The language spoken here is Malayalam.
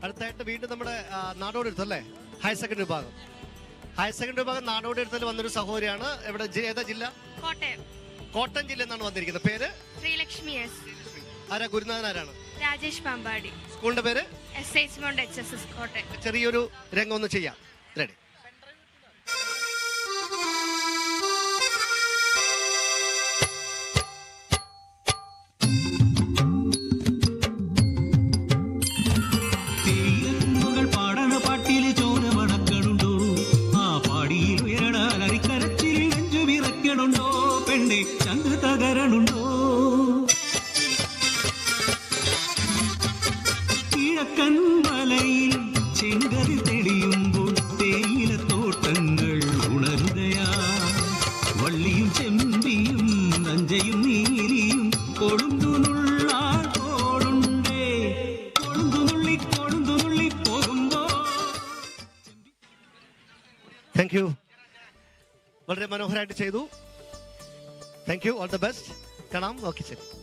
അടുത്തായിട്ട് വീണ്ടും നമ്മുടെ നാടോടി എടുത്തല്ലേ ഹയർ സെക്കൻഡറി വിഭാഗം. ഹയർ സെക്കൻഡറി വിഭാഗം നാടോടി എടുത്തതിൽ വന്നൊരു സഹോദരിയാണ്. എവിടെ ഏതാ ജില്ല? കോട്ടയം. കോട്ടയം ജില്ല എന്നാണ് വന്നിരിക്കുന്നത്. പേര് ശ്രീലക്ഷ്മി എസ്. ആരാ? ഗുരുനാഥൻ ആരാണ്? രാജേഷ് പാമ്പാടി. സ്കൂളിന്റെ പേര്? SH mount HSS Kottayam. ചെറിയൊരു രംഗം ഒന്ന് ചെയ്യാം. റെഡി? ചങ്ക് തകരണുണ്ടോ? കിഴക്കൻ മലയിൽ ചെങ്കതി തെളിയുമ്പോൾ തേയിലത്തോട്ടങ്ങൾ ഉണരുകയാ. വള്ളിയും ചെമ്പിയും നഞ്ചയും നീലിയും കൊളുന്തുനുള്ളാൾ പോടുണ്ടേ. കൊളുന്തുനുള്ളി പോകുമ്പോ. Thank you. വളരെ മനോഹരമായിട്ട് ചെയ്തു. Thank you. All the best. കാണാം. ഓക്കെ, ശരി.